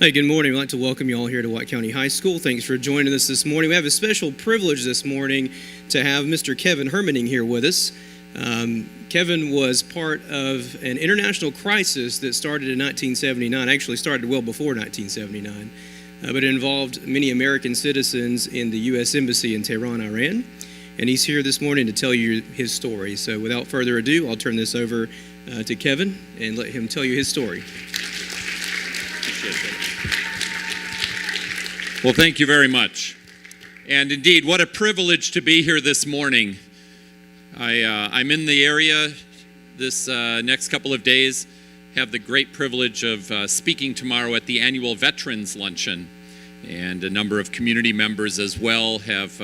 Hey, good morning. I'd like to welcome you all here to White County High School. Thanks for joining us this morning. We have a special privilege this morning to have Mr. Kevin Hermining here with us. Kevin was part of an international crisis that started in 1979, actually started well before 1979, but it involved many American citizens in the U.S. Embassy in Tehran, Iran. And he's here this morning to tell you his story. So without further ado, I'll turn this over to Kevin and let him tell you his story. Well, thank you very much. And indeed, what a privilege to be here this morning. I'm in the area this next couple of days, have the great privilege of speaking tomorrow at the annual Veterans Luncheon. And a number of community members as well have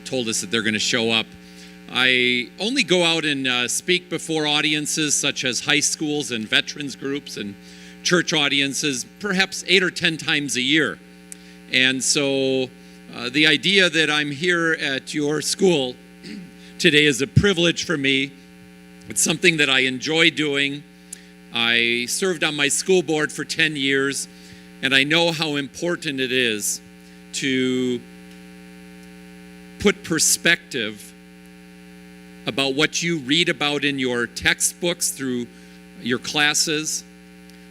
told us that they're going to show up. I only go out and speak before audiences such as high schools and veterans groups and church audiences perhaps 8 or 10 times a year. And so the idea that I'm here at your school today is a privilege for me. It's something that I enjoy doing. I served on my school board for 10 years, and I know how important it is to put perspective about what you read about in your textbooks through your classes,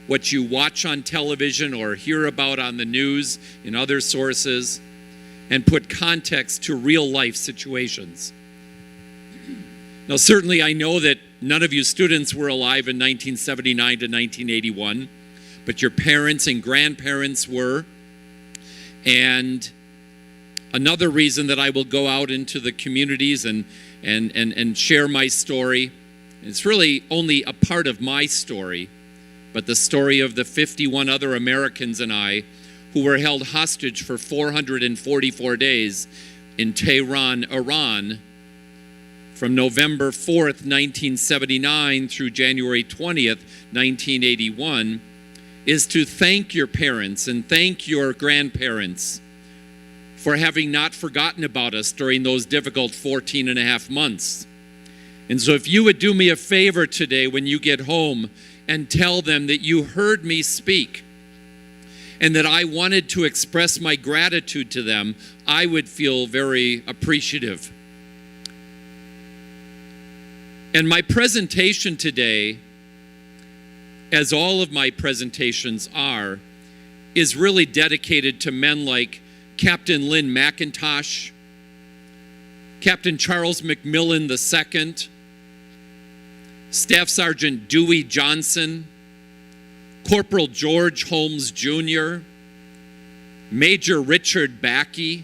what you watch on television or hear about on the news in other sources, and put context to real life situations. Now, certainly I know that none of you students were alive in 1979 to 1981, but your parents and grandparents were. And another reason that I will go out into the communities and share my story, it's really only a part of my story, but the story of the 51 other Americans and I who were held hostage for 444 days in Tehran, Iran, from November 4th, 1979 through January 20th, 1981, is to thank your parents and thank your grandparents for having not forgotten about us during those difficult 14 and a half months. And so if you would do me a favor today when you get home and tell them that you heard me speak and that I wanted to express my gratitude to them, I would feel very appreciative. And my presentation today, as all of my presentations are, is really dedicated to men like Captain Lynn McIntosh, Captain Charles McMillan II, Staff Sergeant Dewey Johnson, Corporal George Holmes Jr., Major Richard Backey,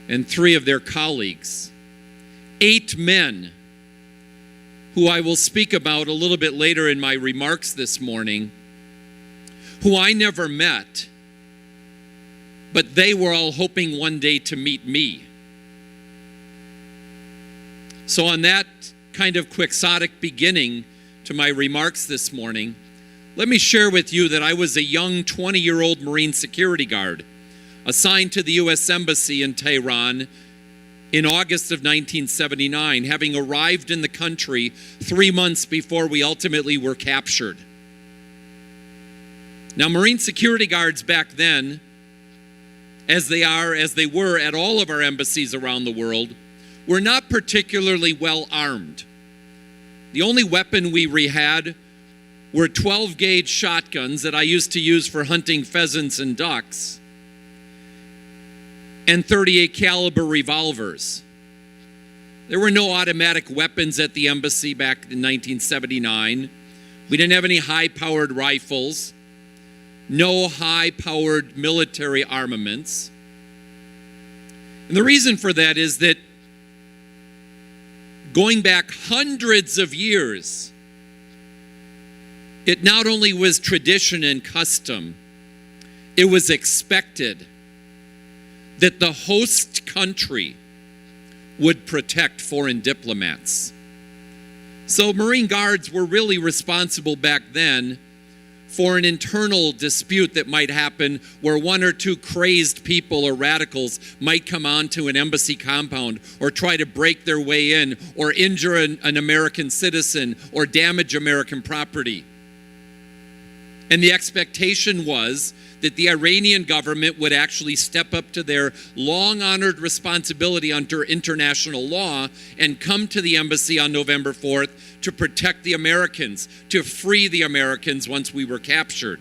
and 3 of their colleagues. 8 men who I will speak about a little bit later in my remarks this morning, who I never met, but they were all hoping one day to meet me. So on that kind of quixotic beginning to my remarks this morning, let me share with you that I was a young 20-year-old Marine security guard assigned to the U.S. Embassy in Tehran in August of 1979, having arrived in the country 3 months before we ultimately were captured. Now, Marine security guards back then, as they were at all of our embassies around the world, were not particularly well armed. The only weapon we had were 12-gauge shotguns that I used to use for hunting pheasants and ducks, and 38 caliber revolvers. There were no automatic weapons at the embassy back in 1979. We didn't have any high-powered rifles, no high-powered military armaments. And the reason for that is that going back hundreds of years, it not only was tradition and custom, it was expected that the host country would protect foreign diplomats. So Marine Guards were really responsible back then for an internal dispute that might happen where 1 or 2 crazed people or radicals might come onto an embassy compound or try to break their way in or injure an American citizen or damage American property. And the expectation was that the Iranian government would actually step up to their long-honored responsibility under international law and come to the embassy on November 4th to protect the Americans, to free the Americans once we were captured.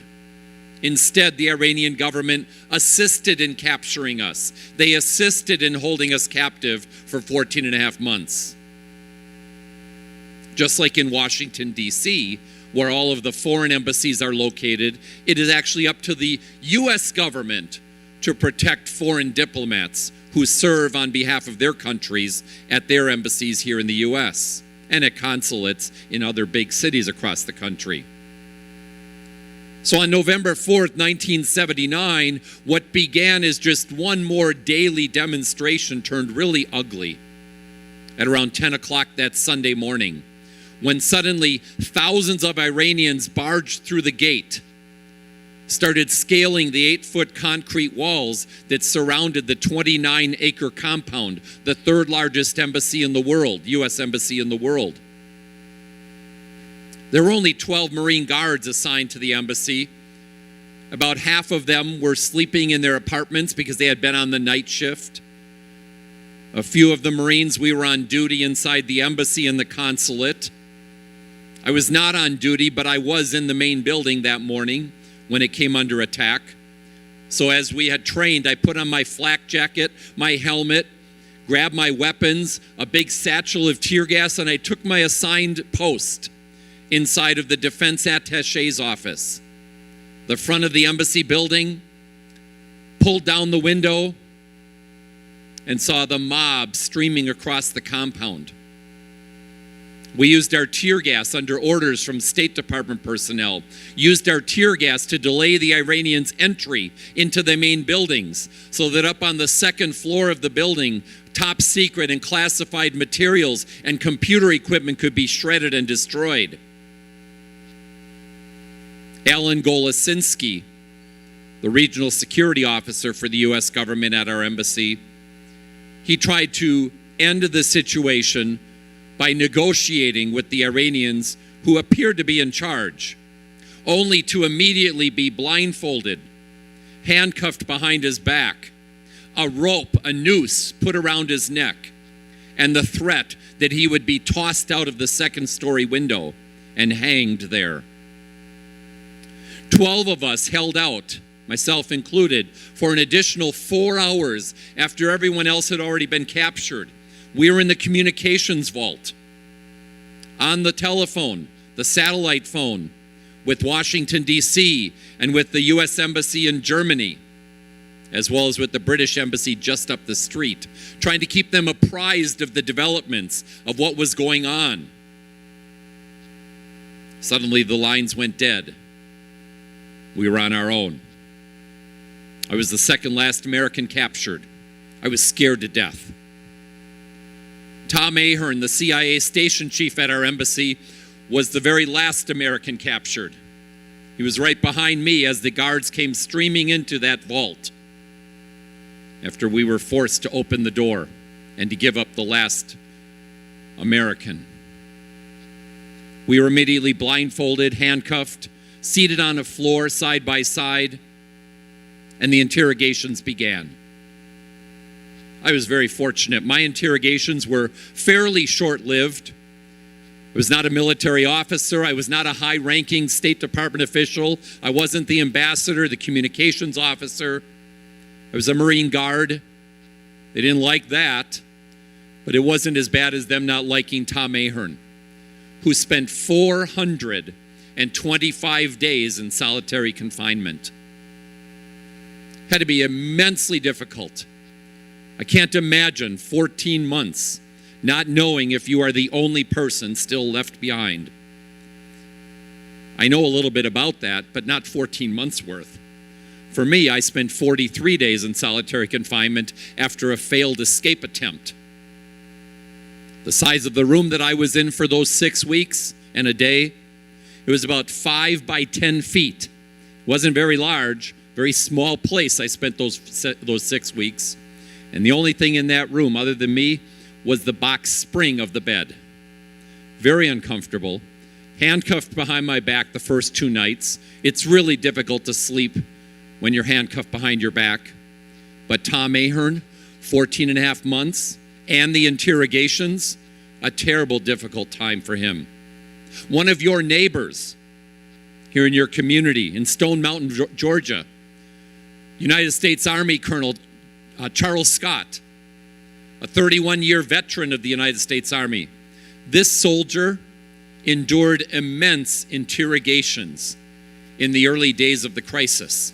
Instead, the Iranian government assisted in capturing us. They assisted in holding us captive for 14 and a half months. Just like in Washington, D.C., where all of the foreign embassies are located, it is actually up to the U.S. government to protect foreign diplomats who serve on behalf of their countries at their embassies here in the U.S. and at consulates in other big cities across the country. So on November 4th, 1979, what began as just one more daily demonstration turned really ugly at around 10 o'clock that Sunday morning, when suddenly thousands of Iranians barged through the gate, started scaling the 8-foot concrete walls that surrounded the 29-acre compound, the third largest embassy in the world, U.S. embassy in the world. There were only 12 Marine guards assigned to the embassy. About half of them were sleeping in their apartments because they had been on the night shift. A few of the Marines, we were on duty inside the embassy and the consulate. I was not on duty, but I was in the main building that morning when it came under attack. So as we had trained, I put on my flak jacket, my helmet, grabbed my weapons, a big satchel of tear gas, and I took my assigned post inside of the defense attaché's office. The front of the embassy building, pulled down the window, and saw the mob streaming across the compound. We used our tear gas under orders from State Department personnel, used our tear gas to delay the Iranians' entry into the main buildings so that up on the second floor of the building, top secret and classified materials and computer equipment could be shredded and destroyed. Alan Golosinski, the regional security officer for the U.S. government at our embassy, he tried to end the situation by negotiating with the Iranians who appeared to be in charge, only to immediately be blindfolded, handcuffed behind his back, a rope, a noose put around his neck, and the threat that he would be tossed out of the second-story window and hanged there. 12 of us held out, myself included, for an additional 4 hours after everyone else had already been captured. We were in the communications vault, on the telephone, the satellite phone, with Washington, D.C., and with the U.S. Embassy in Germany, as well as with the British Embassy just up the street, trying to keep them apprised of the developments of what was going on. Suddenly, the lines went dead. We were on our own. I was the second last American captured. I was scared to death. Tom Ahern, the CIA station chief at our embassy, was the very last American captured. He was right behind me as the guards came streaming into that vault after we were forced to open the door and to give up the last American. We were immediately blindfolded, handcuffed, seated on a floor side by side, and the interrogations began. I was very fortunate. My interrogations were fairly short-lived. I was not a military officer. I was not a high-ranking State Department official. I wasn't the ambassador, the communications officer. I was a Marine Guard. They didn't like that, but it wasn't as bad as them not liking Tom Ahern, who spent 425 days in solitary confinement. Had to be immensely difficult. I can't imagine 14 months not knowing if you are the only person still left behind. I know a little bit about that, but not 14 months worth. For me, I spent 43 days in solitary confinement after a failed escape attempt. The size of the room that I was in for those 6 weeks and a day, it was about 5 by 10 feet. It wasn't very large, very small place I spent those 6 weeks. And the only thing in that room, other than me, was the box spring of the bed. Very uncomfortable, handcuffed behind my back the first 2 nights. It's really difficult to sleep when you're handcuffed behind your back. But Tom Ahern, 14 and a half months, and the interrogations, a terrible, difficult time for him. One of your neighbors here in your community in Stone Mountain, Georgia, United States Army Colonel Charles Scott, a 31-year veteran of the United States Army. This soldier endured immense interrogations in the early days of the crisis.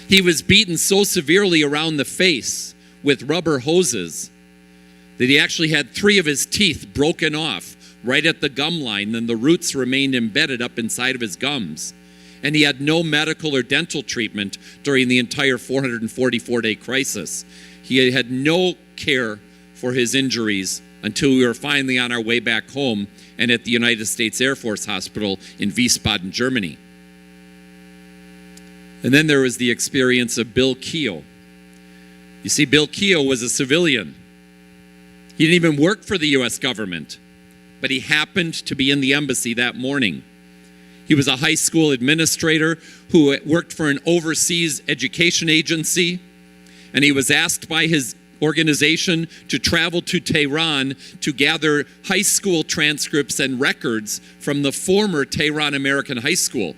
He was beaten so severely around the face with rubber hoses that he actually had 3 of his teeth broken off right at the gum line, and the roots remained embedded up inside of his gums. And he had no medical or dental treatment during the entire 444-day crisis. He had no care for his injuries until we were finally on our way back home and at the United States Air Force Hospital in Wiesbaden, Germany. And then there was the experience of Bill Keogh. You see, Bill Keogh was a civilian. He didn't even work for the U.S. government, but he happened to be in the embassy that morning. He was a high school administrator who worked for an overseas education agency, and he was asked by his organization to travel to Tehran to gather high school transcripts and records from the former Tehran American High School.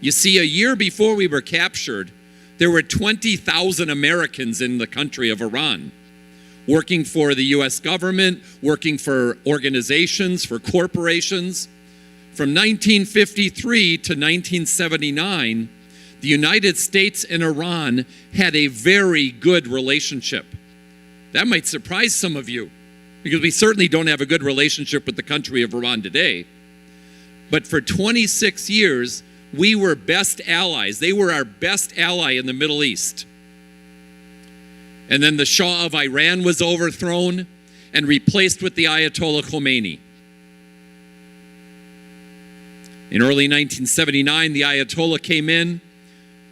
You see, a year before we were captured, there were 20,000 Americans in the country of Iran, working for the U.S. government, working for organizations, for corporations. From 1953 to 1979, the United States and Iran had a very good relationship. That might surprise some of you, because we certainly don't have a good relationship with the country of Iran today. But for 26 years, we were best allies. They were our best ally in the Middle East. And then the Shah of Iran was overthrown and replaced with the Ayatollah Khomeini. In early 1979, the Ayatollah came in.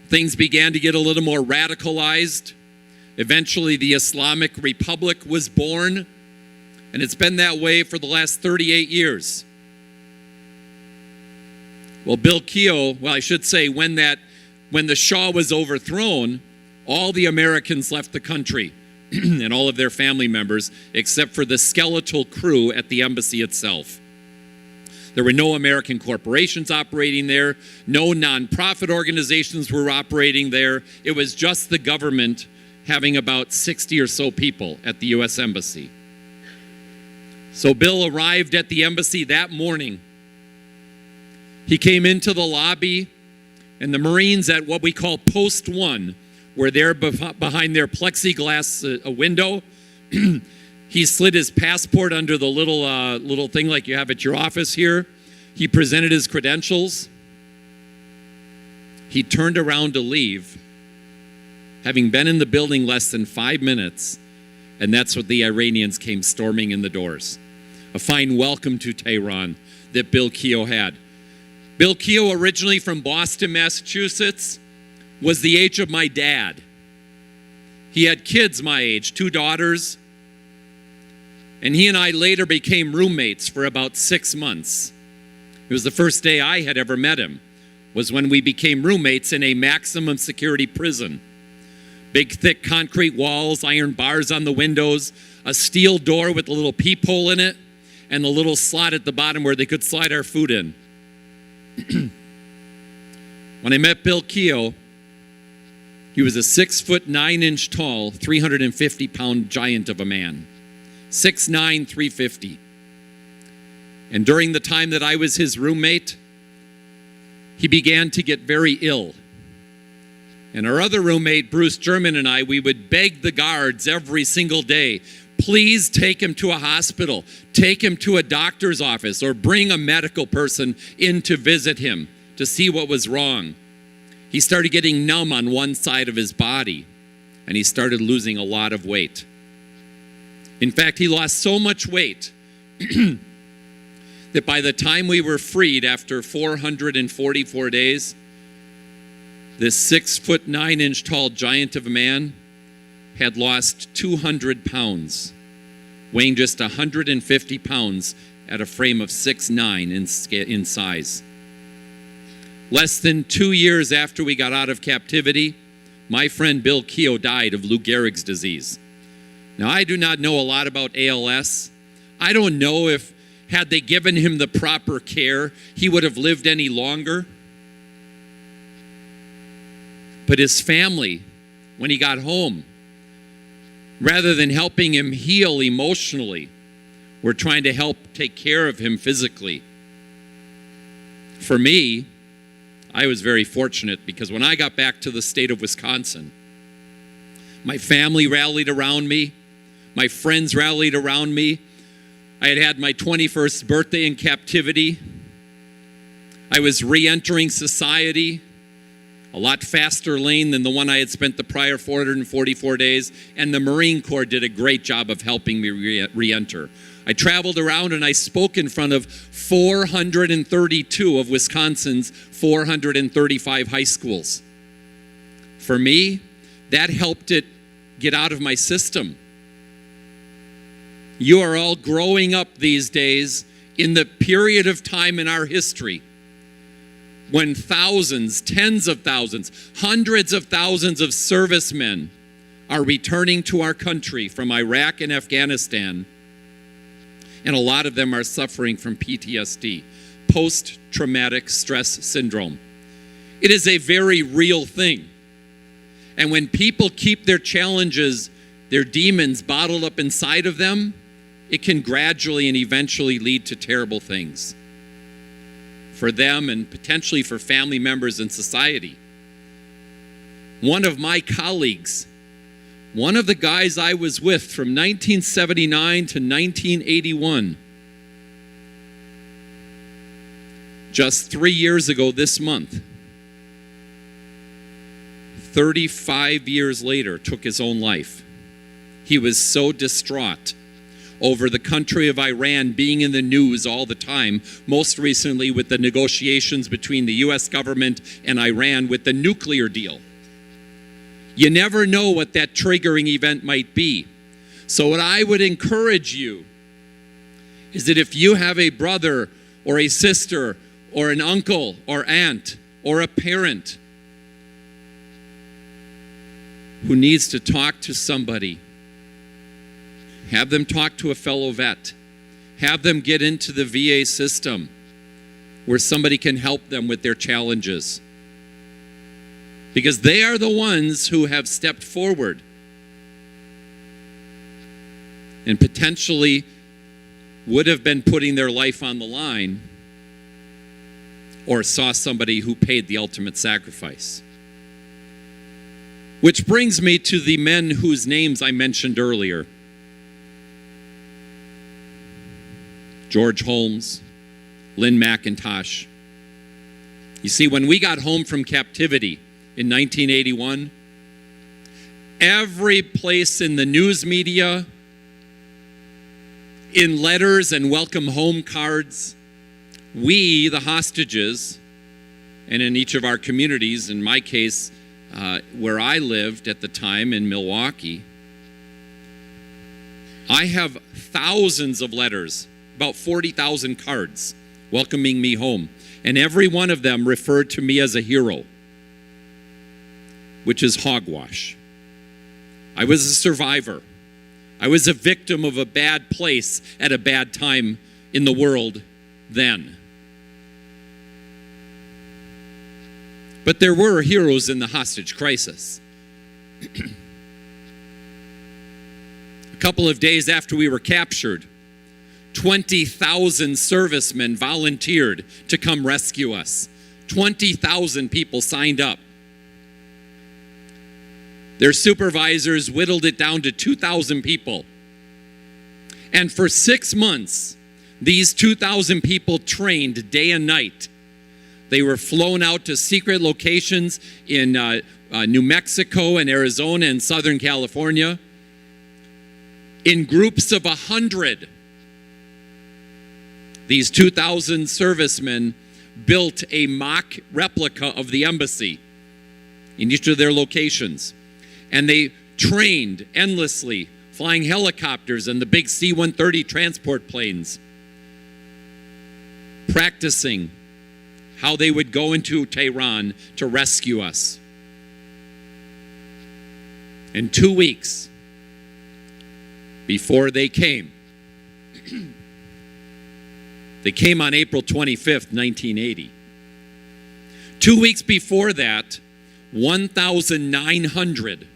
Things began to get a little more radicalized. Eventually, the Islamic Republic was born, and it's been that way for the last 38 years. Well, Bill Keogh, well, I should say, when the Shah was overthrown, all the Americans left the country and all of their family members, except for the skeletal crew at the embassy itself. There were no American corporations operating there. No nonprofit organizations were operating there. It was just the government having about 60 or so people at the U.S. Embassy. So Bill arrived at the embassy that morning. He came into the lobby, and the Marines at what we call Post 1 were there behind their plexiglass window. He slid his passport under the little thing like you have at your office here. He presented his credentials. He turned around to leave, having been in the building less than 5 minutes, and that's what the Iranians came storming in the doors. A fine welcome to Tehran that Bill Keogh had. Bill Keogh, originally from Boston, Massachusetts, was the age of my dad. He had kids my age, 2 daughters, and he and I later became roommates for about 6 months. It was the first day I had ever met him, was when we became roommates in a maximum security prison. Big, thick concrete walls, iron bars on the windows, a steel door with a little peephole in it, and a little slot at the bottom where they could slide our food in. When I met Bill Keogh, he was a 6'9" tall, 350-pound giant of a man. 6'9", 350. And during the time that I was his roommate, he began to get very ill. And our other roommate, Bruce German, and I, we would beg the guards every single day, please take him to a hospital, take him to a doctor's office, or bring a medical person in to visit him to see what was wrong. He started getting numb on one side of his body, and he started losing a lot of weight. In fact, he lost so much weight that by the time we were freed after 444 days, this 6'9" tall giant of a man had lost 200 pounds, weighing just 150 pounds at a frame of 6'9" in size. Less than 2 years after we got out of captivity, my friend Bill Keogh died of Lou Gehrig's disease. Now, I do not know a lot about ALS. I don't know if, had they given him the proper care, he would have lived any longer. But his family, when he got home, rather than helping him heal emotionally, were trying to help take care of him physically. For me, I was very fortunate because when I got back to the state of Wisconsin, my family rallied around me. My friends rallied around me. I had had my 21st birthday in captivity. I was re-entering society, a lot faster lane than the one I had spent the prior 444 days, and the Marine Corps did a great job of helping me re-enter. I traveled around and I spoke in front of 432 of Wisconsin's 435 high schools. For me, that helped it get out of my system. You are all growing up these days in the period of time in our history when thousands, tens of thousands, hundreds of thousands of servicemen are returning to our country from Iraq and Afghanistan, and a lot of them are suffering from PTSD, post-traumatic stress syndrome. It is a very real thing. And when people keep their challenges, their demons bottled up inside of them, it can gradually and eventually lead to terrible things for them and potentially for family members and society. One of my colleagues, one of the guys I was with from 1979 to 1981, just 3 years ago this month, 35 years later, took his own life. He was so distraught over the country of Iran being in the news all the time, most recently with the negotiations between the U.S. government and Iran with the nuclear deal. You never know what that triggering event might be. So what I would encourage you is that if you have a brother or a sister or an uncle or aunt or a parent who needs to talk to somebody, have them talk to a fellow vet. Have them get into the VA system where somebody can help them with their challenges. Because they are the ones who have stepped forward and potentially would have been putting their life on the line or saw somebody who paid the ultimate sacrifice. Which brings me to the men whose names I mentioned earlier. George Holmes, Lynn McIntosh. You see, when we got home from captivity in 1981, every place in the news media, in letters and welcome home cards, we, the hostages, and in each of our communities, in my case, where I lived at the time in Milwaukee, I have thousands of letters, about 40,000 cards welcoming me home. And every one of them referred to me as a hero, which is hogwash. I was a survivor. I was a victim of a bad place at a bad time in the world then. But there were heroes in the hostage crisis. A couple of days after we were captured, 20,000 servicemen volunteered to come rescue us. 20,000 people signed up. Their supervisors whittled it down to 2,000 people. And for 6 months, these 2,000 people trained day and night. They were flown out to secret locations in New Mexico and Arizona and Southern California in groups of 100. These 2,000 servicemen built a mock replica of the embassy in each of their locations. And they trained endlessly, flying helicopters and the big C-130 transport planes. practicing how they would go into Tehran to rescue us. And 2 weeks before they came on April 25th, 1980. 2 weeks before that, 1,900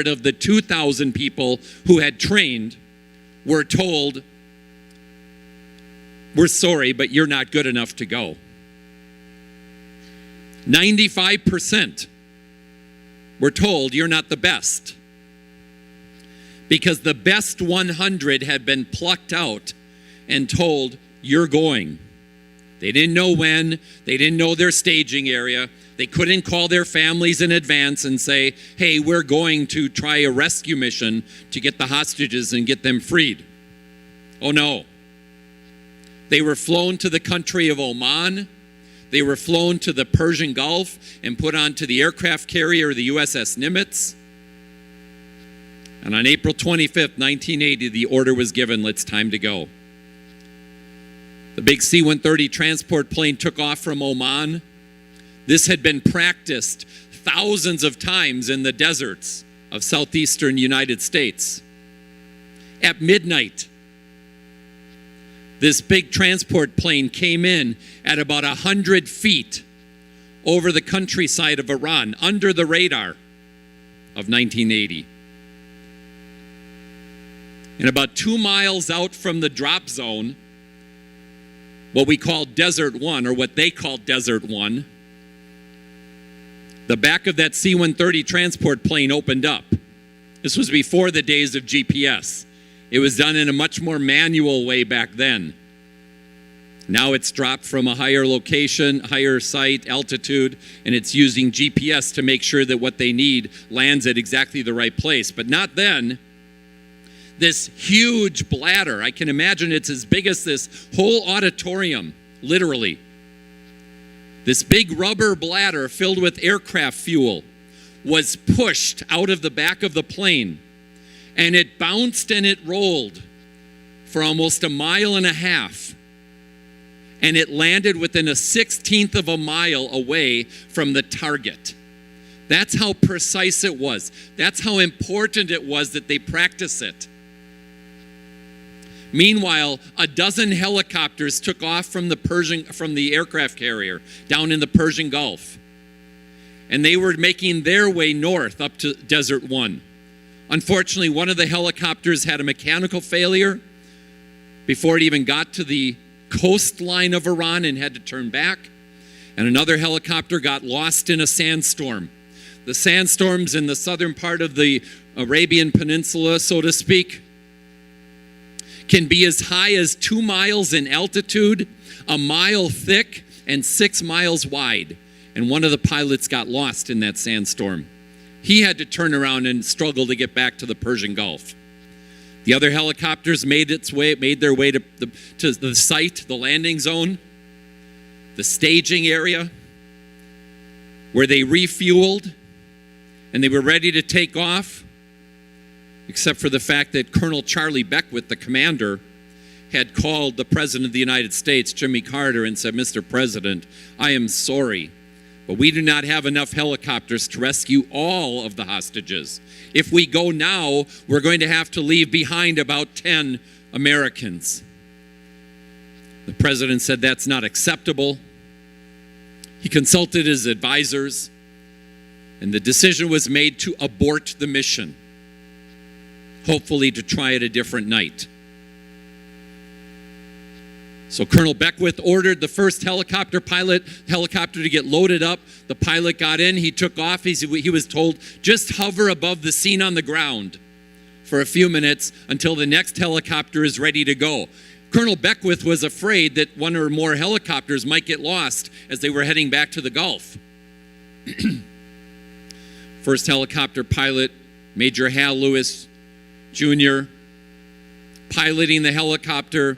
of the 2,000 people who had trained were told, "We're sorry, but you're not good enough to go." 95% were told, "You're not the best." Because the best 100 had been plucked out and told, "You're going." They didn't know when. They didn't know their staging area. They couldn't call their families in advance and say, "Hey, we're going to try a rescue mission to get the hostages and get them freed." Oh no. They were flown to the country of Oman. They were flown to the Persian Gulf and put onto the aircraft carrier, the USS Nimitz. And on April 25th, 1980, the order was given, "It's time to go." The big C-130 transport plane took off from Oman. This had been practiced thousands of times in the deserts of southeastern United States. At midnight, this big transport plane came in at about 100 feet over the countryside of Iran, under the radar of 1980. And about 2 miles out from the drop zone, what we call Desert One, or what they called Desert One, the back of that C-130 transport plane opened up. This was before the days of GPS. It was done in a much more manual way back then. Now it's dropped from a higher location, higher site, altitude, and it's using GPS to make sure that what they need lands at exactly the right place. But not then. This huge bladder, I can imagine it's as big as this whole auditorium, literally. This big rubber bladder filled with aircraft fuel was pushed out of the back of the plane, and it bounced and it rolled for almost 1.5 miles, and it landed within 1/16 of a mile away from the target. That's how precise it was. That's how important it was that they practice it. Meanwhile, 12 helicopters took off from the aircraft carrier down in the Persian Gulf. And they were making their way north up to Desert One. Unfortunately, one of the helicopters had a mechanical failure before it even got to the coastline of Iran and had to turn back. And another helicopter got lost in a sandstorm. The sandstorms in the southern part of the Arabian Peninsula, so to speak, can be as high as 2 miles in altitude, 1 mile thick, and 6 miles wide. And one of the pilots got lost in that sandstorm. He had to turn around and struggle to get back to the Persian Gulf. The other helicopters made their way to the site, the landing zone, the staging area, where they refueled, and they were ready to take off. Except for the fact that Colonel Charlie Beckwith, the commander, had called the President of the United States, Jimmy Carter, and said, "Mr. President, I am sorry, but we do not have enough helicopters to rescue all of the hostages. If we go now, we're going to have to leave behind about 10 Americans." The President said that's not acceptable. He consulted his advisors, and the decision was made to abort the mission. Hopefully to try it a different night. So Colonel Beckwith ordered the first helicopter to get loaded up. The pilot got in, he took off. He was told, "Just hover above the scene on the ground for a few minutes until the next helicopter is ready to go." Colonel Beckwith was afraid that one or more helicopters might get lost as they were heading back to the Gulf. First helicopter pilot, Major Hal Lewis Jr., piloting the helicopter,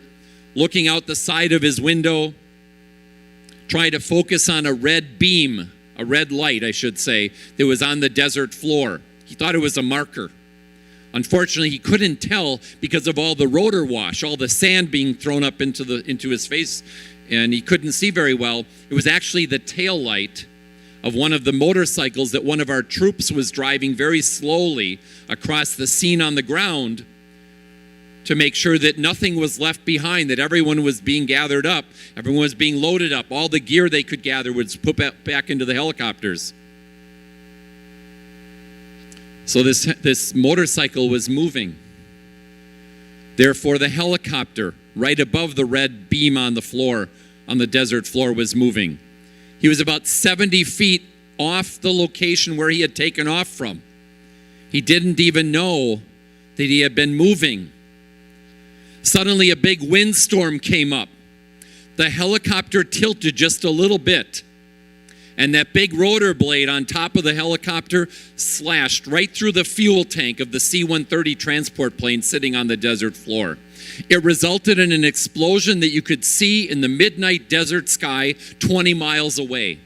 looking out the side of his window, trying to focus on a red beam, a red light, I should say, that was on the desert floor. He thought it was a marker. Unfortunately, he couldn't tell because of all the rotor wash, all the sand being thrown up into his face, and he couldn't see very well. It was actually the tail light of one of the motorcycles that one of our troops was driving very slowly across the scene on the ground to make sure that nothing was left behind, that everyone was being gathered up, everyone was being loaded up, all the gear they could gather was put back into the helicopters. So this motorcycle was moving. Therefore, the helicopter right above the red beam on the floor, on the desert floor, was moving. He was about 70 feet off the location where he had taken off from. He didn't even know that he had been moving. Suddenly, a big windstorm came up. The helicopter tilted just a little bit, and that big rotor blade on top of the helicopter slashed right through the fuel tank of the C-130 transport plane sitting on the desert floor. It resulted in an explosion that you could see in the midnight desert sky 20 miles away.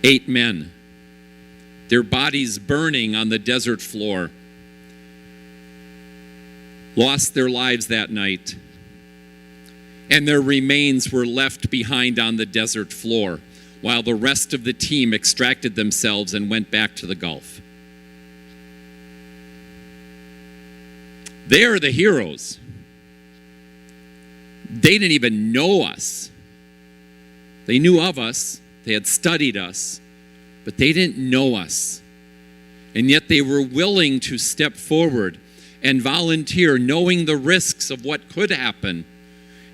8 men, their bodies burning on the desert floor, lost their lives that night, and their remains were left behind on the desert floor while the rest of the team extracted themselves and went back to the Gulf. They are the heroes. They didn't even know us. They knew of us, they had studied us, but they didn't know us. And yet they were willing to step forward and volunteer, knowing the risks of what could happen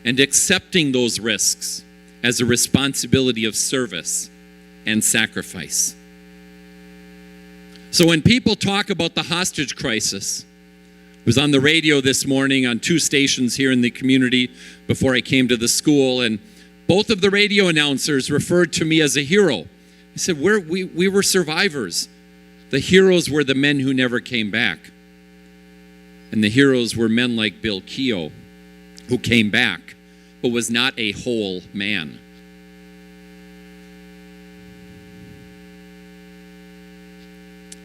and accepting those risks as a responsibility of service and sacrifice. So when people talk about the hostage crisis, I was on the radio this morning on 2 stations here in the community before I came to the school, and both of the radio announcers referred to me as a hero. He said, we were survivors. The heroes were the men who never came back. And the heroes were men like Bill Keogh, who came back, but was not a whole man.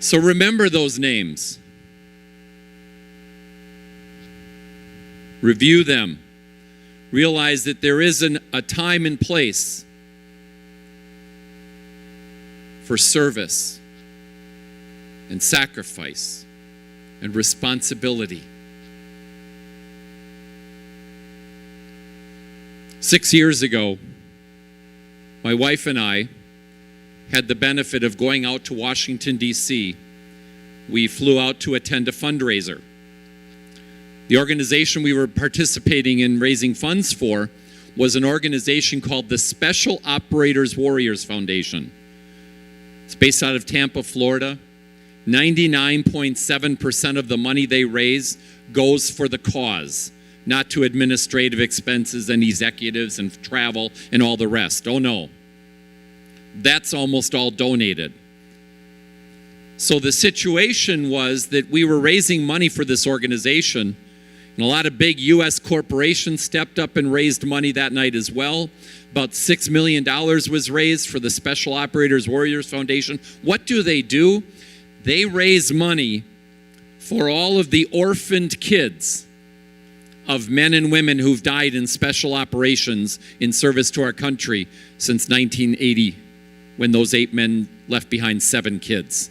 So remember those names. Review them. Realize that there is a time and place for service and sacrifice and responsibility. 6 years ago, my wife and I had the benefit of going out to Washington, D.C. We flew out to attend a fundraiser. The organization we were participating in raising funds for was an organization called the Special Operators Warriors Foundation. It's based out of Tampa, Florida. 99.7% of the money they raise goes for the cause, not to administrative expenses and executives and travel and all the rest. Oh no. That's almost all donated. So the situation was that we were raising money for this organization, and a lot of big U.S. corporations stepped up and raised money that night as well. About $6 million was raised for the Special Operators Warriors Foundation. What do? They raise money for all of the orphaned kids of men and women who've died in special operations in service to our country since 1980, when those 8 men left behind 7 kids.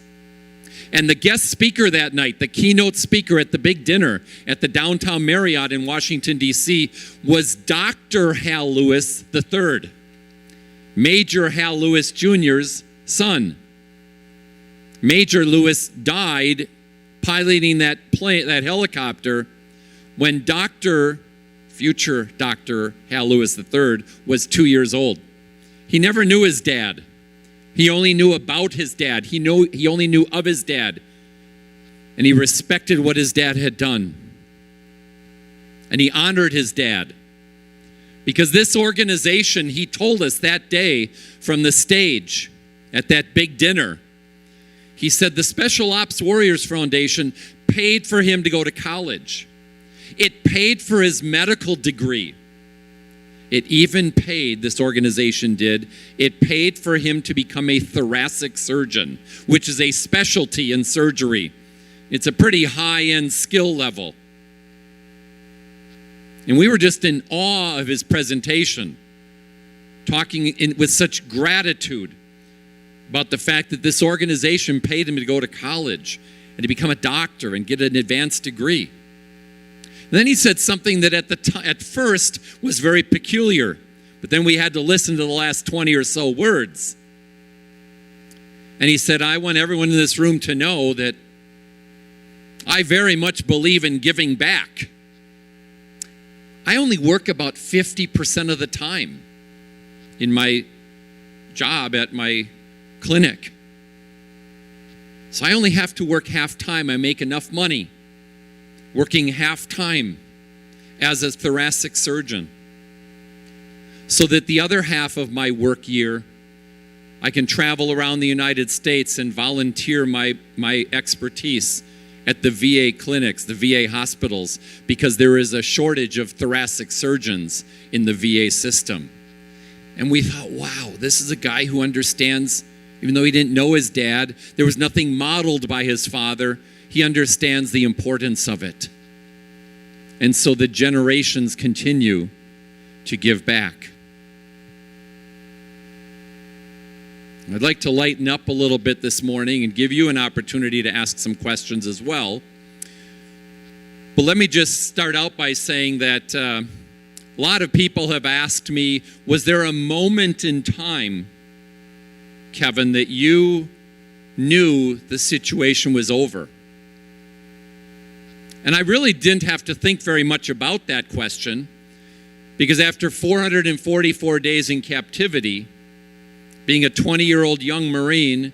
And the guest speaker that night, the keynote speaker at the big dinner at the downtown Marriott in Washington, D.C., was Dr. Hal Lewis III, Major Hal Lewis Jr.'s son. Major Lewis died piloting that helicopter when future Dr. Hal Lewis III was 2 years old. He never knew his dad. He only knew about his dad. He only knew of his dad. And he respected what his dad had done. And he honored his dad. Because this organization, he told us that day from the stage at that big dinner, he said the Special Ops Warriors Foundation paid for him to go to college. It paid for his medical degree. It even paid, this organization did, it paid for him to become a thoracic surgeon, which is a specialty in surgery. It's a pretty high-end skill level. And we were just in awe of his presentation, talking with such gratitude about the fact that this organization paid him to go to college and to become a doctor and get an advanced degree. And then he said something that at first was very peculiar, but then we had to listen to the last 20 or so words. And he said, I want everyone in this room to know that I very much believe in giving back. I only work about 50% of the time in my job at my clinic. So I only have to work half time. I make enough money working half time as a thoracic surgeon so that the other half of my work year I can travel around the United States and volunteer my expertise at the VA clinics, the VA hospitals, because there is a shortage of thoracic surgeons in the VA system. And we thought, wow, this is a guy who understands, even though he didn't know his dad, there was nothing modeled by his father, he understands the importance of it. And so the generations continue to give back. I'd like to lighten up a little bit this morning and give you an opportunity to ask some questions as well. But let me just start out by saying that a lot of people have asked me, was there a moment in time, Kevin, that you knew the situation was over? And I really didn't have to think very much about that question, because after 444 days in captivity, being a 20-year-old young Marine,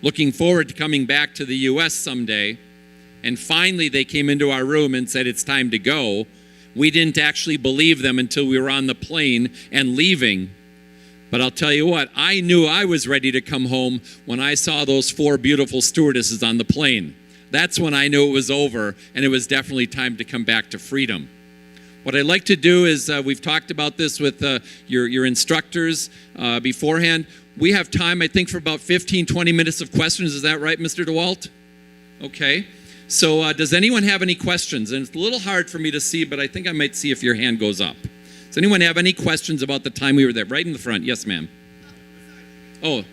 looking forward to coming back to the U.S. someday, and finally they came into our room and said, it's time to go. We didn't actually believe them until we were on the plane and leaving. But I'll tell you what, I knew I was ready to come home when I saw those 4 beautiful stewardesses on the plane. That's when I knew it was over, and it was definitely time to come back to freedom. What I'd like to do is, we've talked about this with your instructors beforehand. We have time, I think, for about 15, 20 minutes of questions. Is that right, Mr. DeWalt? Okay. So does anyone have any questions? And it's a little hard for me to see, but I think I might see if your hand goes up. Does anyone have any questions about the time we were there? Right in the front. Yes, ma'am. Oh,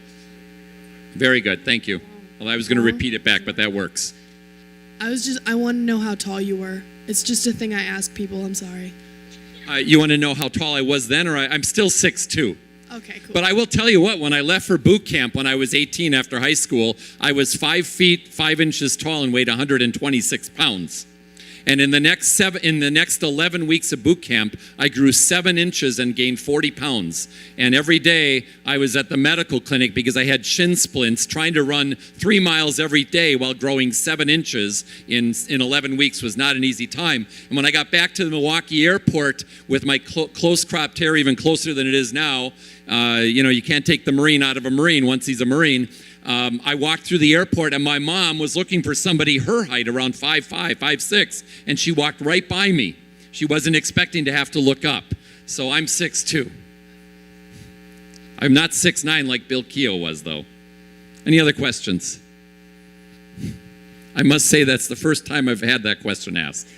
very good. Thank you. Well, I was going to repeat it back, but that works. I want to know how tall you were. It's just a thing I ask people. I'm sorry. You want to know how tall I was then, or I'm still 6'2". Okay, cool. But I will tell you what, when I left for boot camp when I was 18 after high school, I was 5 feet, 5 inches tall and weighed 126 pounds. And in the next 11 weeks of boot camp, I grew 7 inches and gained 40 pounds. And every day I was at the medical clinic because I had shin splints. Trying to run 3 miles every day while growing 7 inches in 11 weeks was not an easy time. And when I got back to the Milwaukee airport with my close-cropped hair even closer than it is now, you can't take the Marine out of a Marine once he's a Marine. I walked through the airport and my mom was looking for somebody her height, around 5'5", 5'6", and she walked right by me. She wasn't expecting to have to look up. So I'm 6'2". I'm not 6'9" like Bill Keogh was, though. Any other questions? I must say that's the first time I've had that question asked.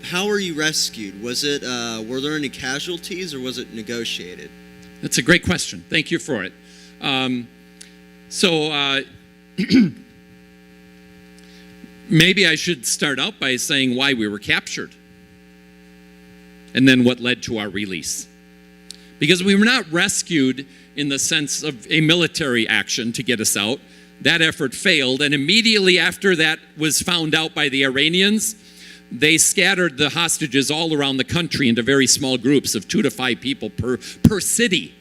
How were you rescued? Was it, were there any casualties or was it negotiated? That's a great question. Thank you for it. Maybe I should start out by saying why we were captured and then what led to our release. Because we were not rescued in the sense of a military action to get us out. That effort failed, and immediately after that was found out by the Iranians, they scattered the hostages all around the country into very small groups of 2 to 5 people per city.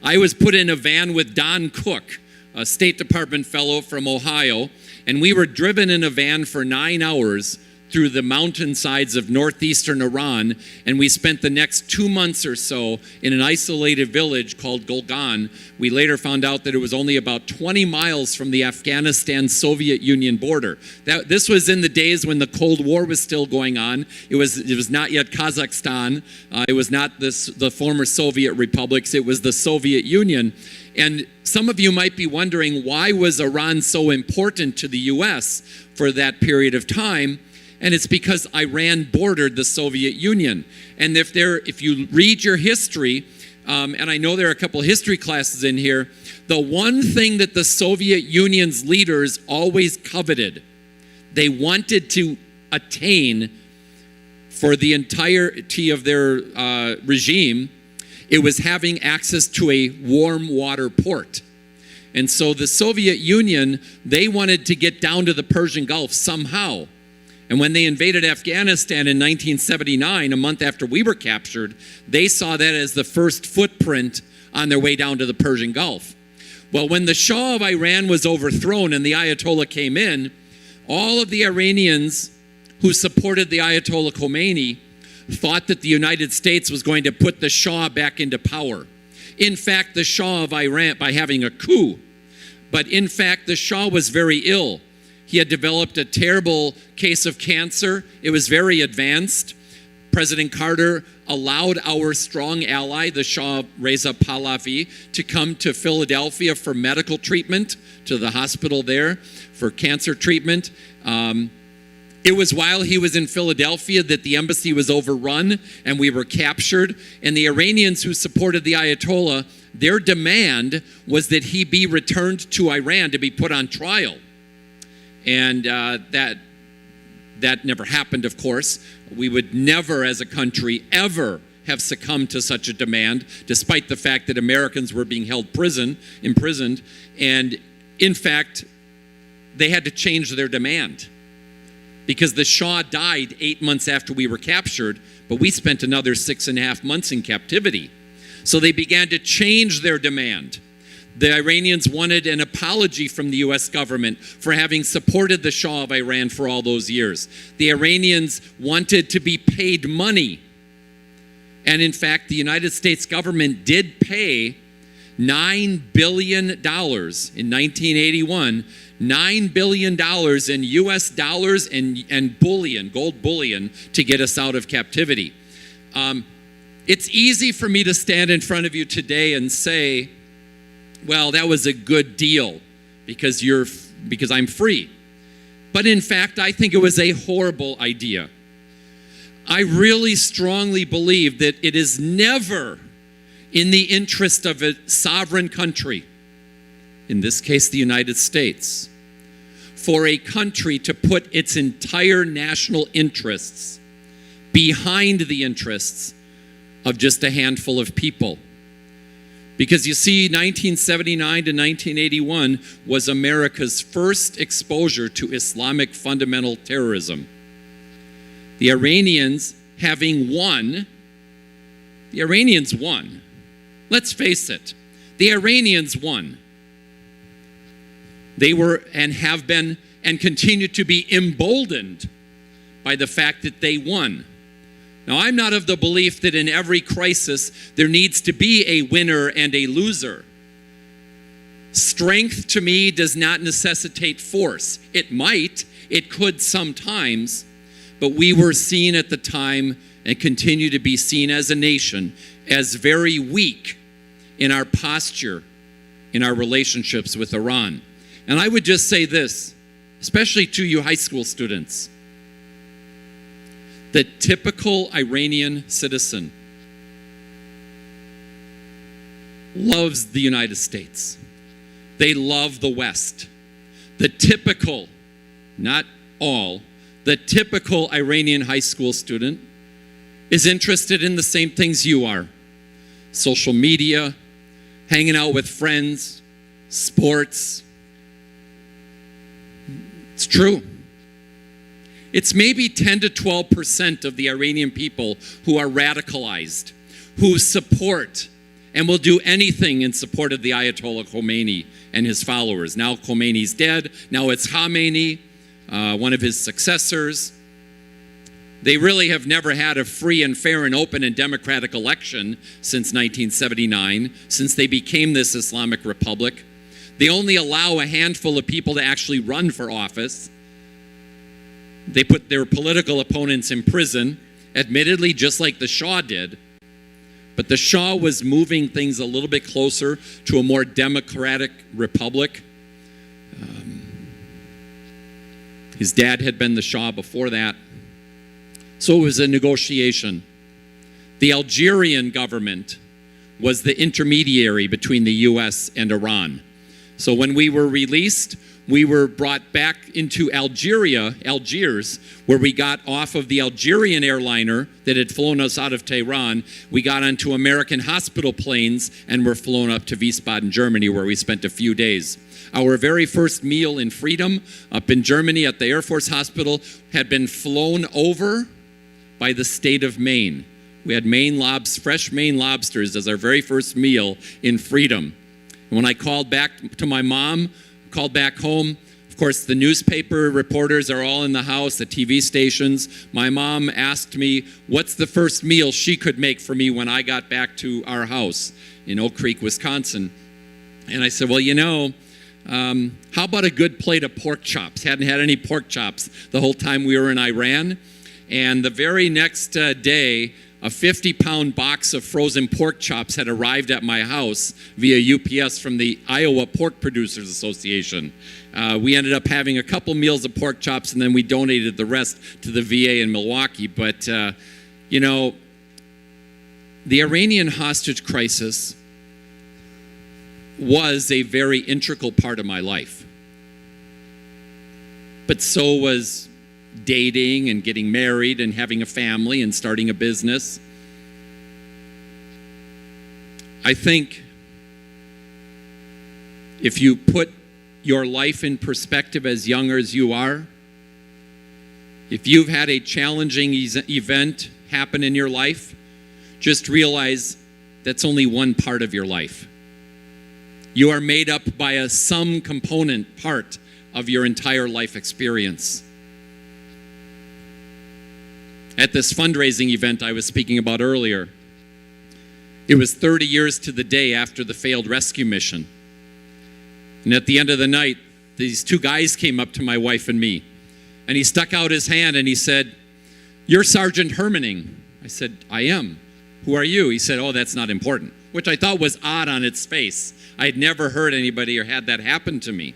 I was put in a van with Don Cook, a State Department fellow from Ohio, and we were driven in a van for 9 hours through the mountainsides of northeastern Iran, and we spent the next 2 months or so in an isolated village called Golgan. We later found out that it was only about 20 miles from the Afghanistan-Soviet Union border. This was in the days when the Cold War was still going on. It was not yet Kazakhstan. It was not the former Soviet republics. It was the Soviet Union. And some of you might be wondering, why was Iran so important to the U.S. for that period of time? And it's because Iran bordered the Soviet Union. And if you read your history, and I know there are a couple of history classes in here, the one thing that the Soviet Union's leaders always coveted, they wanted to attain for the entirety of their regime, it was having access to a warm water port. And so the Soviet Union, they wanted to get down to the Persian Gulf somehow. And when they invaded Afghanistan in 1979, a month after we were captured, they saw that as the first footprint on their way down to the Persian Gulf. Well, when the Shah of Iran was overthrown and the Ayatollah came in, all of the Iranians who supported the Ayatollah Khomeini thought that the United States was going to put the Shah back into power. In fact, the Shah of Iran, by having a coup, but in fact, the Shah was very ill. He had developed a terrible case of cancer. It was very advanced. President Carter allowed our strong ally, the Shah Reza Pahlavi, to come to Philadelphia for medical treatment, to the hospital there for cancer treatment. It was while he was in Philadelphia that the embassy was overrun and we were captured. And the Iranians who supported the Ayatollah, their demand was that he be returned to Iran to be put on trial. And that never happened, of course. We would never, as a country, ever have succumbed to such a demand, despite the fact that Americans were being held imprisoned. And in fact, they had to change their demand because the Shah died 8 months after we were captured, but we spent another 6.5 months in captivity. So they began to change their demand. The Iranians wanted an apology from the U.S. government for having supported the Shah of Iran for all those years. The Iranians wanted to be paid money. And in fact, the United States government did pay $9 billion in 1981, $9 billion in U.S. dollars and bullion, gold bullion, to get us out of captivity. It's easy for me to stand in front of you today and say, well, that was a good deal because I'm free. But in fact, I think it was a horrible idea. I really strongly believe that it is never in the interest of a sovereign country, in this case the United States, for a country to put its entire national interests behind the interests of just a handful of people. Because you see, 1979 to 1981 was America's first exposure to Islamic fundamental terrorism. The Iranians won. Let's face it, the Iranians won. They were and have been and continue to be emboldened by the fact that they won. Now, I'm not of the belief that in every crisis there needs to be a winner and a loser. Strength, to me, does not necessitate force. It might, it could sometimes, but we were seen at the time and continue to be seen as a nation as very weak in our posture, in our relationships with Iran. And I would just say this, especially to you high school students. The typical Iranian citizen loves the United States. They love the West. The typical, not all, the typical Iranian high school student is interested in the same things you are. Social media, hanging out with friends, sports. It's true. It's maybe 10 to 12% of the Iranian people who are radicalized, who support and will do anything in support of the Ayatollah Khomeini and his followers. Now Khomeini's dead. Now it's Khamenei, one of his successors. They really have never had a free and fair and open and democratic election since 1979, since they became this Islamic Republic. They only allow a handful of people to actually run for office. They put their political opponents in prison, admittedly, just like the Shah did. But the Shah was moving things a little bit closer to a more democratic republic. His dad had been the Shah before that. So it was a negotiation. The Algerian government was the intermediary between the U.S. and Iran. So when we were released, we were brought back into Algiers, where we got off of the Algerian airliner that had flown us out of Tehran. We got onto American hospital planes and were flown up to Wiesbaden, Germany, where we spent a few days. Our very first meal in freedom up in Germany at the Air Force Hospital had been flown over by the state of Maine. We had fresh Maine lobsters as our very first meal in freedom. And when I called back to my mom, called back home, of course, the newspaper reporters are all in the house, the TV stations. My mom asked me what's the first meal she could make for me when I got back to our house in Oak Creek, Wisconsin. And I said, well, how about a good plate of pork chops? Hadn't had any pork chops the whole time we were in Iran. And the very next day, a 50-pound box of frozen pork chops had arrived at my house via UPS from the Iowa Pork Producers Association. We ended up having a couple meals of pork chops, and then we donated the rest to the VA in Milwaukee. But, the Iranian hostage crisis was a very integral part of my life. But so was dating and getting married and having a family and starting a business. I think if you put your life in perspective as young as you are, if you've had a challenging event happen in your life, just realize that's only one part of your life. You are made up by a some component part of your entire life experience. At this fundraising event I was speaking about earlier, it was 30 years to the day after the failed rescue mission. And at the end of the night, these two guys came up to my wife and me, and he stuck out his hand and he said, "You're Sergeant Hermining." I said, "I am. Who are you?" He said, "Oh, that's not important," which I thought was odd on its face. I had never heard anybody or had that happen to me.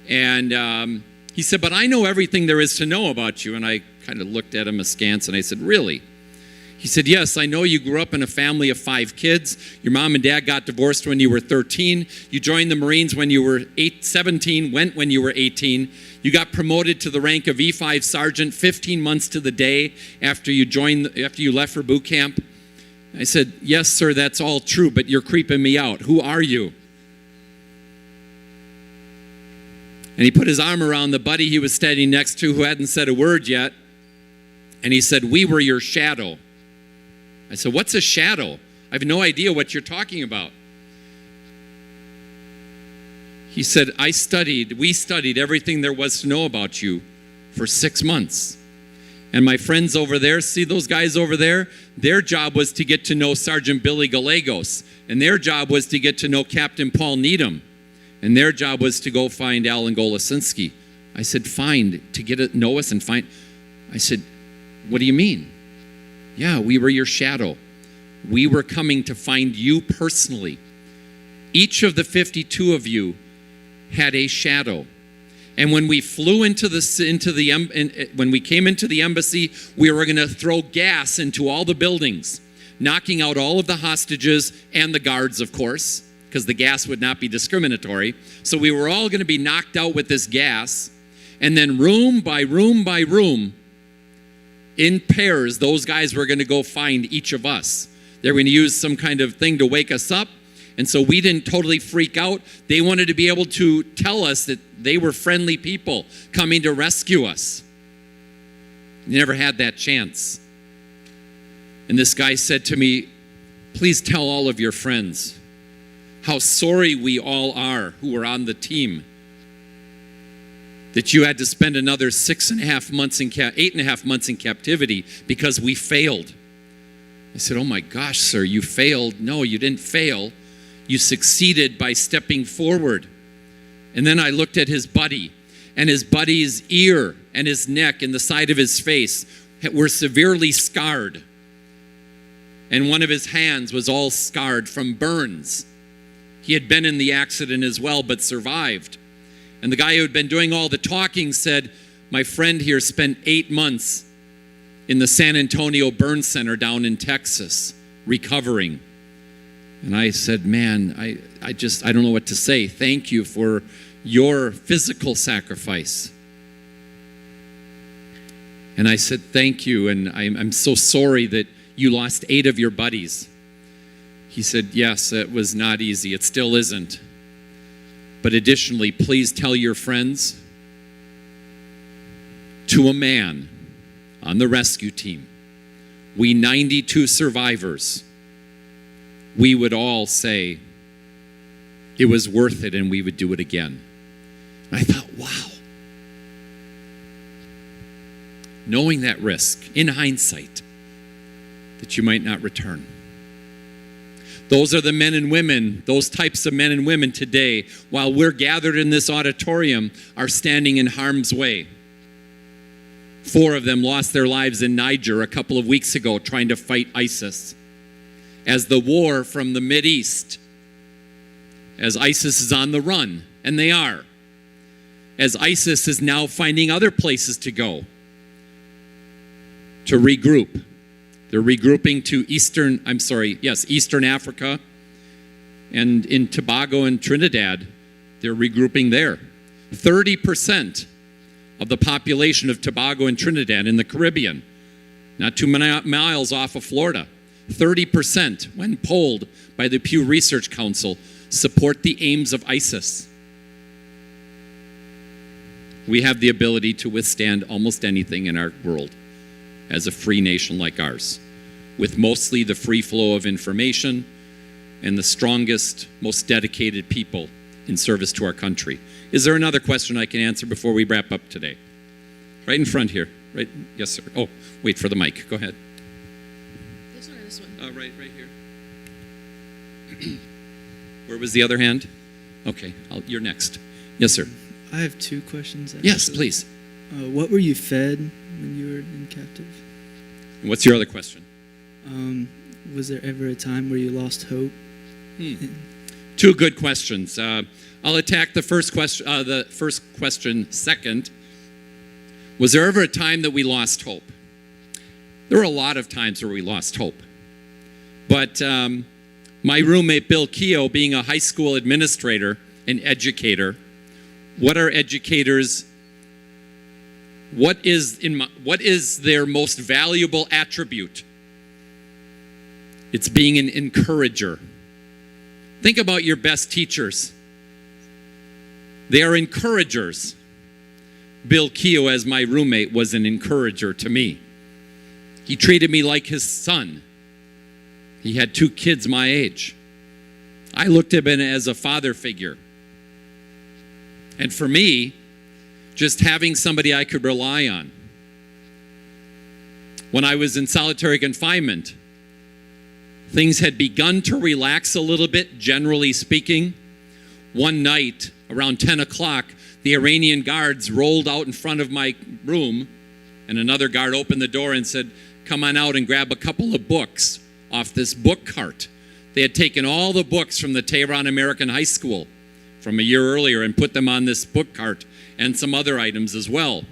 And he said, "But I know everything there is to know about you." And I kind of looked at him askance and I said, "Really?" He said, "Yes, I know you grew up in a family of 5 kids. Your mom and dad got divorced when you were 13. You joined the Marines when you were 17, went when you were 18. You got promoted to the rank of E5 Sergeant 15 months to the day after you left for boot camp." I said, "Yes, sir, that's all true, but you're creeping me out. Who are you?" And he put his arm around the buddy he was standing next to who hadn't said a word yet. And he said, "We were your shadow." I said, "What's a shadow? I have no idea what you're talking about." He said, we studied everything there was to know about you for 6 months. And my friends over there, see those guys over there? Their job was to get to know Sergeant Billy Gallegos. And their job was to get to know Captain Paul Needham. And their job was to go find Alan Golosinski. I said, "Find, to get to know us and find." I said, "What do you mean?" "Yeah, we were your shadow. We were coming to find you personally. Each of the 52 of you had a shadow. And when we flew when we came into the embassy, we were going to throw gas into all the buildings, knocking out all of the hostages and the guards, of course, because the gas would not be discriminatory. So we were all going to be knocked out with this gas. And then room by room by room, in pairs, those guys were going to go find each of us. They were going to use some kind of thing to wake us up. And so we didn't totally freak out. They wanted to be able to tell us that they were friendly people coming to rescue us. They never had that chance. And this guy said to me, "Please tell all of your friends how sorry we all are who were on the team." that you had to spend another 8.5 months in captivity because we failed. I said, oh my gosh, sir, you failed. No, you didn't fail. You succeeded by stepping forward. And then I looked at his buddy, and his buddy's ear and his neck and the side of his face were severely scarred. And one of his hands was all scarred from burns. He had been in the accident as well, but survived. And the guy who had been doing all the talking said, my friend here spent 8 months in the San Antonio Burn Center down in Texas, recovering. And I said, man, I don't know what to say. Thank you for your physical sacrifice. And I said, thank you, and I'm so sorry that you lost 8 of your buddies. He said, yes, it was not easy. It still isn't. But additionally, please tell your friends, to a man on the rescue team, we 92 survivors, we would all say it was worth it and we would do it again. And I thought, wow. Knowing that risk, in hindsight, that you might not return. Those are the men and women, those types of men and women today, while we're gathered in this auditorium, are standing in harm's way. 4 of them lost their lives in Niger a couple of weeks ago trying to fight ISIS. As the war from the Mideast, as ISIS is on the run, and they are, as ISIS is now finding other places to go to regroup. They're regrouping to Eastern Africa, and in Tobago and Trinidad, they're regrouping there. 30% of the population of Tobago and Trinidad in the Caribbean, not 2 miles off of Florida, 30%, when polled by the Pew Research Council, support the aims of ISIS. We have the ability to withstand almost anything in our world as a free nation like ours, with mostly the free flow of information and the strongest, most dedicated people in service to our country. Is there another question I can answer before we wrap up today? Right in front here. Right? Yes, sir. Oh, wait for the mic. Go ahead. This one or this one? Right here. Where was the other hand? Okay, you're next. Yes, sir. I have 2 questions. Yes, please. What were you fed when you were in captive? What's your other question? Was there ever a time where you lost hope? 2 good questions. I'll attack the first question second. Was there ever a time that we lost hope? There were a lot of times where we lost hope. But my roommate, Bill Keogh, being a high school administrator and educator, what is their most valuable attribute? It's being an encourager. Think about your best teachers. They are encouragers. Bill Keogh, as my roommate, was an encourager to me. He treated me like his son. He had 2 kids my age. I looked at him as a father figure. And for me, just having somebody I could rely on. When I was in solitary confinement, things had begun to relax a little bit, generally speaking. One night, around 10 o'clock, the Iranian guards rolled out in front of my room, and another guard opened the door and said, come on out and grab a couple of books off this book cart. They had taken all the books from the Tehran American High School from a year earlier and put them on this book cart and some other items as well.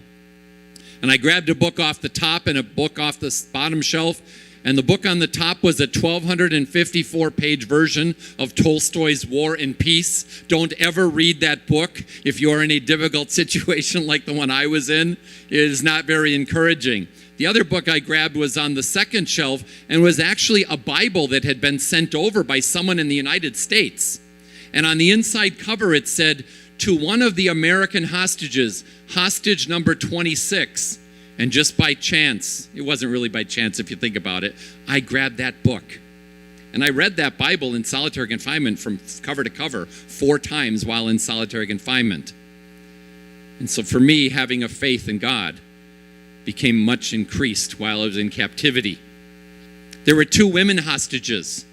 And I grabbed a book off the top and a book off the bottom shelf, and the book on the top was a 1,254-page version of Tolstoy's War and Peace. Don't ever read that book if you're in a difficult situation like the one I was in. It is not very encouraging. The other book I grabbed was on the second shelf and was actually a Bible that had been sent over by someone in the United States. And on the inside cover it said, to one of the American hostages, hostage number 26. And just by chance, it wasn't really by chance if you think about it, I grabbed that book. And I read that Bible in solitary confinement from cover to cover 4 times while in solitary confinement. And so for me, having a faith in God became much increased while I was in captivity. There were 2 women hostages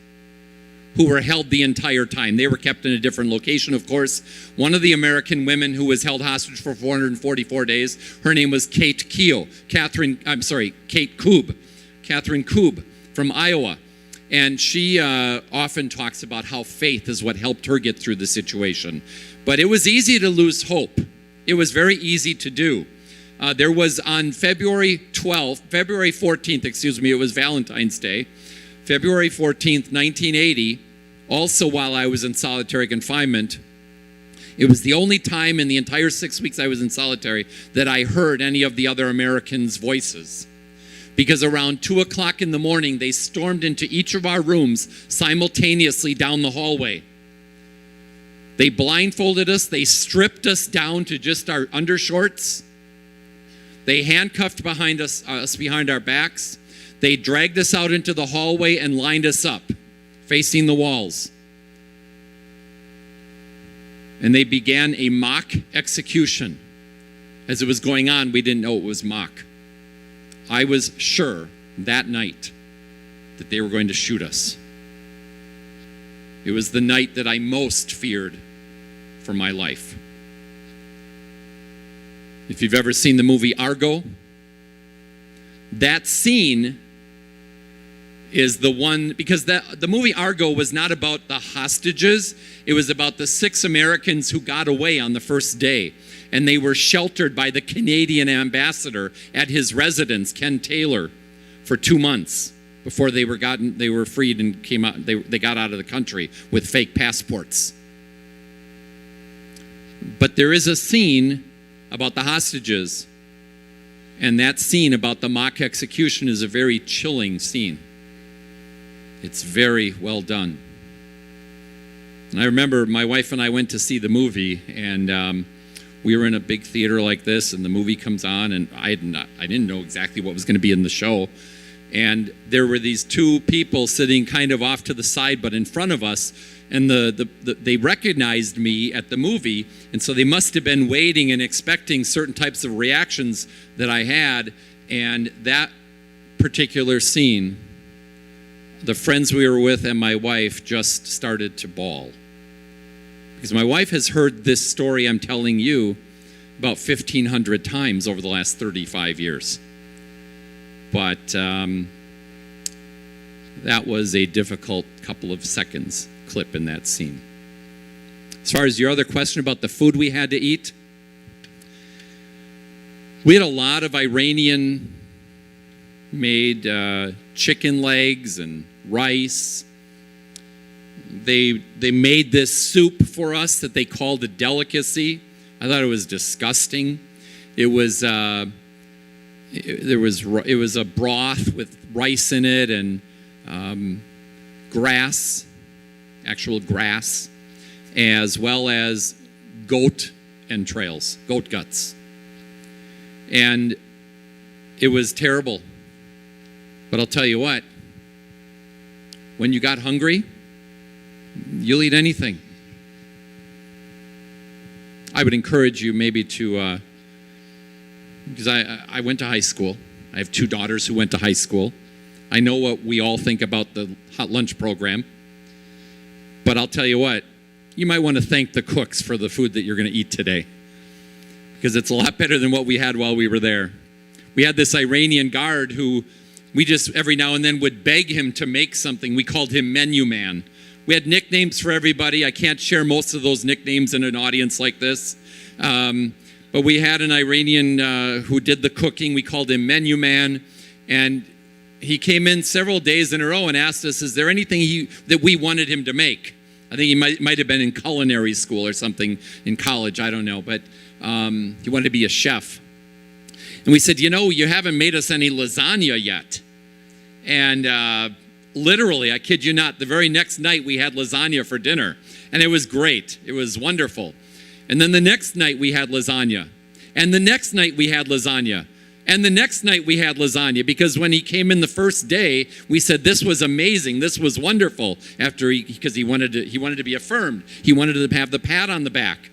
who were held the entire time. They were kept in a different location, of course. One of the American women who was held hostage for 444 days, her name was Kate Catherine Koob from Iowa. And she often talks about how faith is what helped her get through the situation. But it was easy to lose hope. It was very easy to do. There was on February 14th, it was Valentine's Day, February 14th, 1980, also while I was in solitary confinement, it was the only time in the entire 6 weeks I was in solitary that I heard any of the other Americans' voices. Because around 2 o'clock in the morning, they stormed into each of our rooms simultaneously down the hallway. They blindfolded us, they stripped us down to just our undershorts. They handcuffed us behind our backs. They dragged us out into the hallway and lined us up, facing the walls. And they began a mock execution. As it was going on, we didn't know it was mock. I was sure that night that they were going to shoot us. It was the night that I most feared for my life. If you've ever seen the movie Argo, that scene is the one, because the movie Argo was not about the hostages, it was about the 6 Americans who got away on the first day. And they were sheltered by the Canadian ambassador at his residence, Ken Taylor, for 2 months before they were freed and came out. They got out of the country with fake passports. But there is a scene about the hostages, and that scene about the mock execution is a very chilling scene. It's very well done. And I remember my wife and I went to see the movie, and we were in a big theater like this, and the movie comes on, and I didn't know exactly what was going to be in the show. And there were these 2 people sitting kind of off to the side, but in front of us, and they recognized me at the movie, and so they must have been waiting and expecting certain types of reactions that I had. And that particular scene, the friends we were with and my wife just started to bawl. Because my wife has heard this story I'm telling you about 1,500 times over the last 35 years. But that was a difficult couple of seconds clip in that scene. As far as your other question about the food we had to eat, we had a lot of Iranian-made chicken legs and rice. They made this soup for us that they called a delicacy. I thought it was disgusting. It was a broth with rice in it and actual grass, as well as goat entrails, goat guts. And it was terrible. But I'll tell you what, when you got hungry, you'll eat anything. I would encourage you maybe to, because I went to high school. I have 2 daughters who went to high school. I know what we all think about the hot lunch program. But I'll tell you what, you might want to thank the cooks for the food that you're going to eat today, because it's a lot better than what we had while we were there. We had this Iranian guard who we just every now and then would beg him to make something. We called him Menu Man. We had nicknames for everybody. I can't share most of those nicknames in an audience like this. But we had an Iranian who did the cooking. We called him Menu Man. And he came in several days in a row and asked us, is there anything that we wanted him to make? I think he might have been in culinary school or something in college. I don't know. But he wanted to be a chef. And we said, you haven't made us any lasagna yet. And literally, I kid you not, the very next night we had lasagna for dinner. And it was great. It was wonderful. And then the next night we had lasagna. And the next night we had lasagna. And the next night we had lasagna, because when he came in the first day, we said this was amazing, this was wonderful, because he wanted to be affirmed. He wanted to have the pat on the back.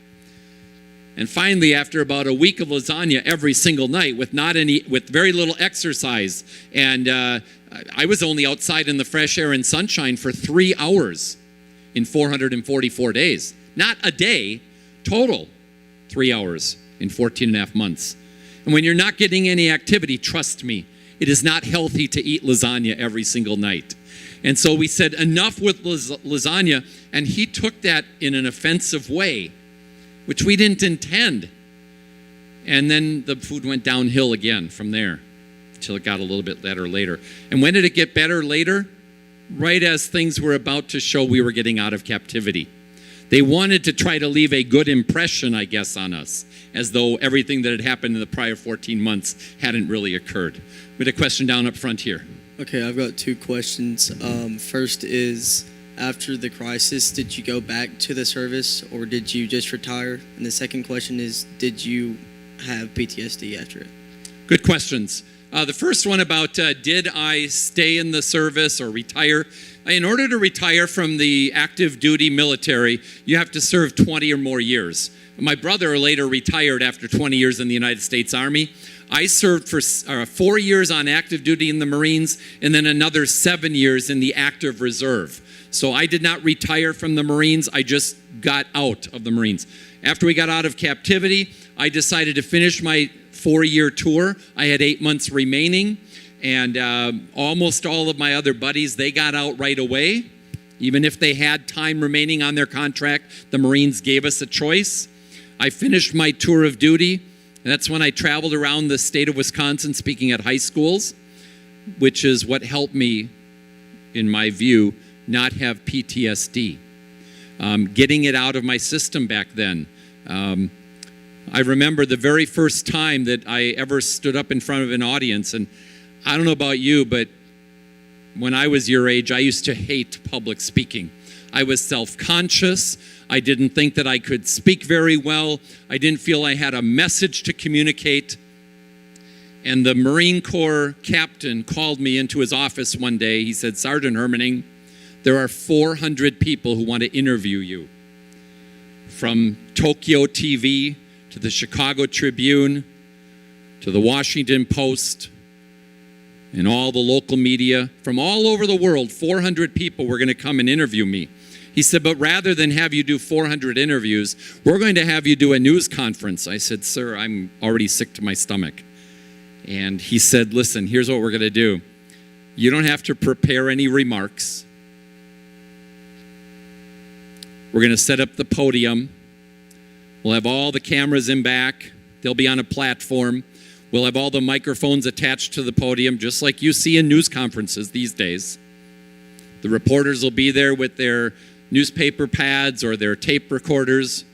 And finally, after about a week of lasagna every single night with very little exercise, and I was only outside in the fresh air and sunshine for 3 hours in 444 days. Not a day, total 3 hours in 14 and a half months. And when you're not getting any activity, trust me, it is not healthy to eat lasagna every single night. And so we said, enough with lasagna, and he took that in an offensive way, which we didn't intend. And then the food went downhill again from there until it got a little bit better later. And when did it get better later? Right as things were about to show we were getting out of captivity. They wanted to try to leave a good impression, I guess, on us, as though everything that had happened in the prior 14 months hadn't really occurred. We had a question down up front here. Okay, I've got 2 questions. First is, after the crisis, did you go back to the service or did you just retire? And the second question is, did you have PTSD after it? Good questions. The first one about did I stay in the service or retire? In order to retire from the active duty military, you have to serve 20 or more years. My brother later retired after 20 years in the United States Army. I served for 4 years on active duty in the Marines and then another 7 years in the active reserve. So I did not retire from the Marines. I just got out of the Marines. After we got out of captivity, I decided to finish my 4-year tour. I had 8 months remaining. And almost all of my other buddies, they got out right away. Even if they had time remaining on their contract, the Marines gave us a choice. I finished my tour of duty. And that's when I traveled around the state of Wisconsin speaking at high schools, which is what helped me, in my view, not have PTSD. Getting it out of my system back then. I remember the very first time that I ever stood up in front of an audience, and I don't know about you, but when I was your age, I used to hate public speaking. I was self-conscious. I didn't think that I could speak very well. I didn't feel I had a message to communicate. And the Marine Corps captain called me into his office one day. He said, "Sergeant Hermining, there are 400 people who want to interview you. From Tokyo TV to the Chicago Tribune to the Washington Post, and all the local media from all over the world, 400 people were going to come and interview me." He said, "But rather than have you do 400 interviews, we're going to have you do a news conference." I said, "Sir, I'm already sick to my stomach." And he said, "Listen, here's what we're going to do. You don't have to prepare any remarks. We're going to set up the podium. We'll have all the cameras in back. They'll be on a platform. We'll have all the microphones attached to the podium, just like you see in news conferences these days. The reporters will be there with their newspaper pads or their tape recorders.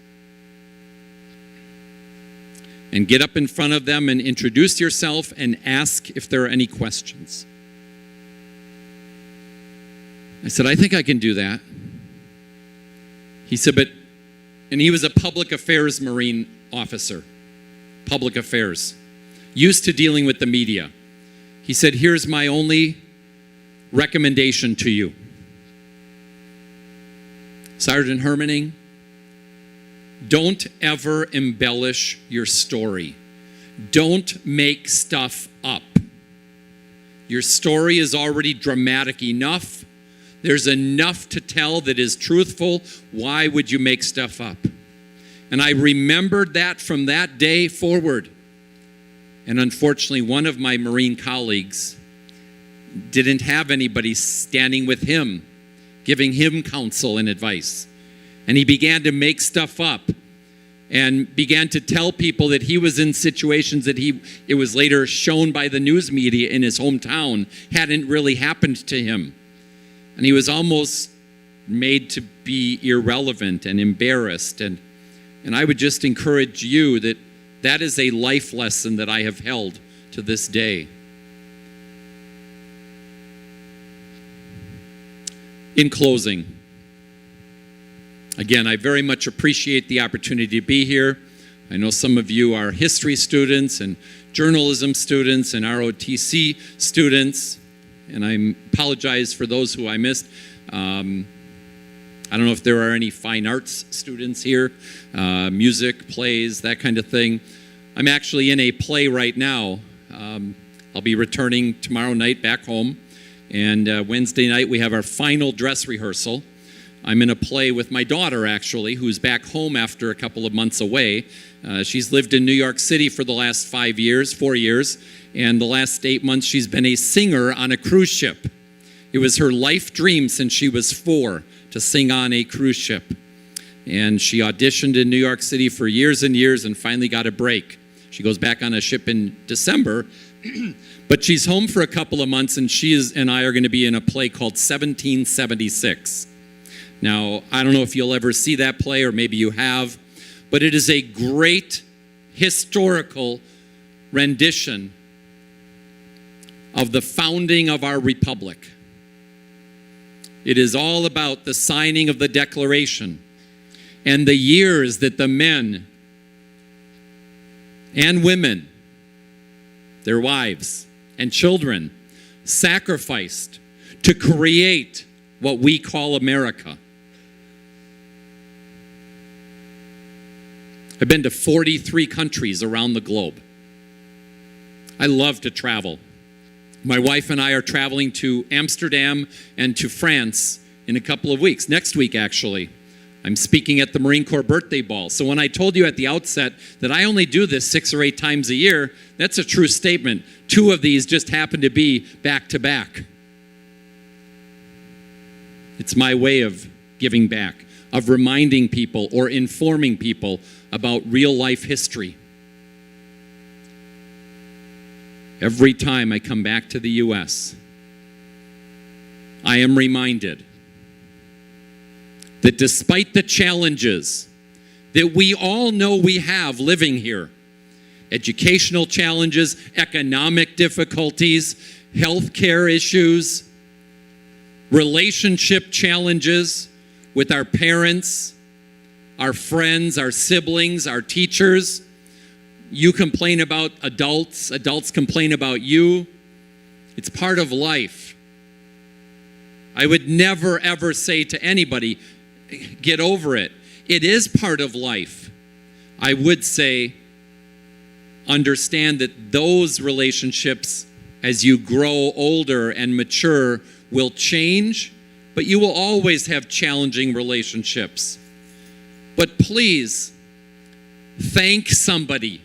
And get up in front of them and introduce yourself and ask if there are any questions." I said, "I think I can do that." He said, and he was a public affairs Marine officer, public affairs, used to dealing with the media. He said, "Here's my only recommendation to you. Sergeant Hermining, don't ever embellish your story. Don't make stuff up. Your story is already dramatic enough. There's enough to tell that is truthful. Why would you make stuff up?" And I remembered that from that day forward. And unfortunately, one of my Marine colleagues didn't have anybody standing with him, giving him counsel and advice. And he began to make stuff up and began to tell people that he was in situations that it was later shown by the news media in his hometown hadn't really happened to him. And he was almost made to be irrelevant and embarrassed. And I would just encourage you that is a life lesson that I have held to this day. In closing, again, I very much appreciate the opportunity to be here. I know some of you are history students and journalism students and ROTC students, and I apologize for those who I missed. I don't know if there are any fine arts students here, music, plays, that kind of thing. I'm actually in a play right now. I'll be returning tomorrow night back home. And Wednesday night, we have our final dress rehearsal. I'm in a play with my daughter, actually, who's back home after a couple of months away. She's lived in New York City for the last 4 years, and the last 8 months she's been a singer on a cruise ship. It was her life dream since she was 4 to sing on a cruise ship. And she auditioned in New York City for years and years and finally got a break. She goes back on a ship in December, but she's home for a couple of months, and she and I are going to be in a play called 1776. Now, I don't know if you'll ever see that play, or maybe you have, but it is a great historical rendition of the founding of our republic. It is all about the signing of the Declaration and the years that the men and women, their wives and children, sacrificed to create what we call America. I've been to 43 countries around the globe. I love to travel. My wife and I are traveling to Amsterdam and to France in a couple of weeks. Next week, actually. I'm speaking at the Marine Corps birthday ball. So when I told you at the outset that I only do this 6 or 8 times a year, that's a true statement. 2 of these just happen to be back to back. It's my way of giving back, of reminding people or informing people about real life history. Every time I come back to the U.S., I am reminded that despite the challenges that we all know we have living here, educational challenges, economic difficulties, healthcare issues, relationship challenges with our parents, our friends, our siblings, our teachers. You complain about adults, adults complain about you. It's part of life. I would never, ever say to anybody, get over it. It is part of life. I would say, understand that those relationships, as you grow older and mature, will change, but you will always have challenging relationships. But please, thank somebody.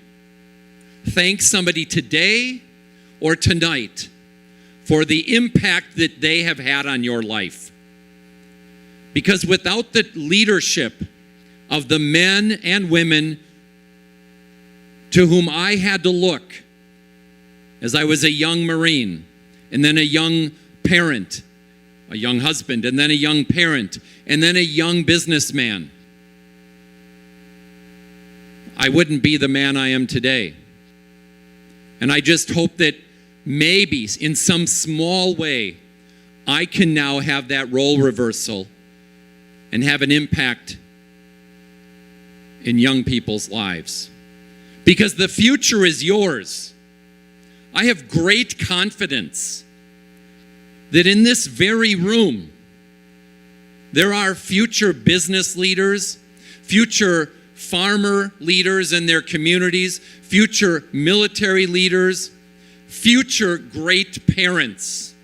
Thank somebody today or tonight for the impact that they have had on your life. Because without the leadership of the men and women to whom I had to look as I was a young Marine, and then a young parent, a young husband, and then a young parent, and then a young businessman, I wouldn't be the man I am today. And I just hope that maybe in some small way, I can now have that role reversal and have an impact in young people's lives. Because the future is yours. I have great confidence that in this very room, there are future business leaders, future farmer leaders in their communities, future military leaders, future great parents.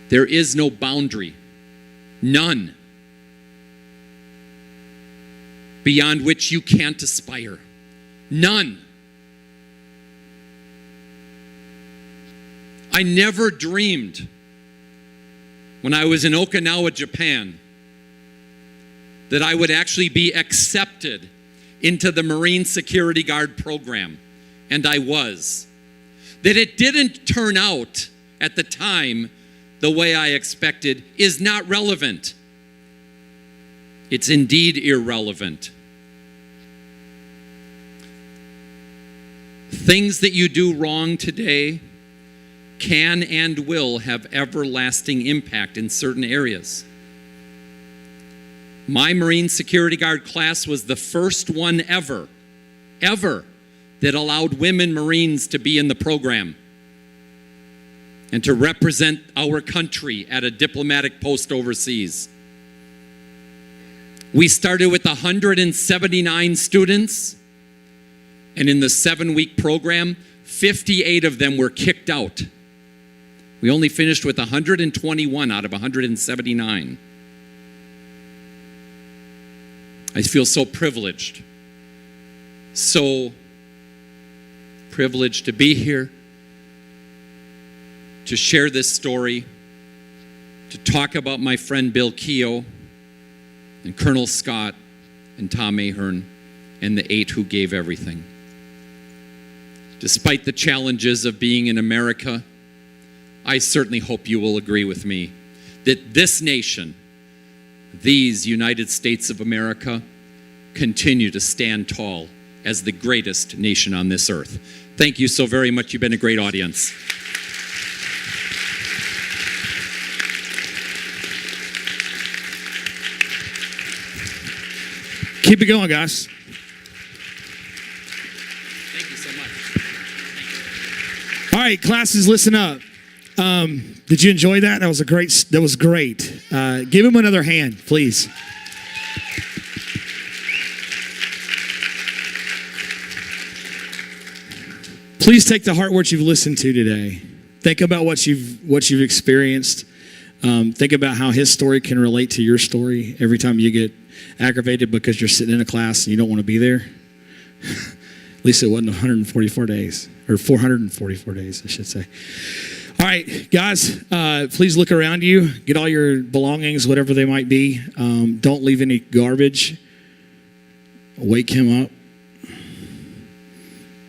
There is no boundary, none, beyond which you can't aspire. None. I never dreamed when I was in Okinawa, Japan, that I would actually be accepted into the Marine Security Guard program, and I was. That it didn't turn out at the time the way I expected is not relevant. It's indeed irrelevant. Things that you do wrong today can and will have everlasting impact in certain areas. My Marine Security Guard class was the first one ever that allowed women Marines to be in the program. and to represent our country at a diplomatic post overseas. We started with 179 students, and in the 7-week program, 58 of them were kicked out. We only finished with 121 out of 179. I feel so privileged to be here, to share this story, to talk about my friend Bill Keogh and Colonel Scott and Tom Ahern and the 8 who gave everything. Despite the challenges of being in America, I certainly hope you will agree with me that this nation, these United States of America, continue to stand tall as the greatest nation on this earth. Thank you so very much. You've been a great audience. Keep it going, guys. Thank you so much. All right, classes, listen up. Did you enjoy that? That was great. Give him another hand, please. Please take to heart what you've listened to today. Think about what you've experienced. Think about how his story can relate to your story every time you get aggravated because you're sitting in a class and you don't want to be there. At least it wasn't 144 days, or 444 days, I should say. All right, guys, please look around you. Get all your belongings, whatever they might be. Don't leave any garbage. Wake him up.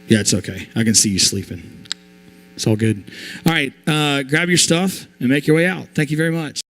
Yeah, it's okay. I can see you sleeping. It's all good. All right, grab your stuff and make your way out. Thank you very much.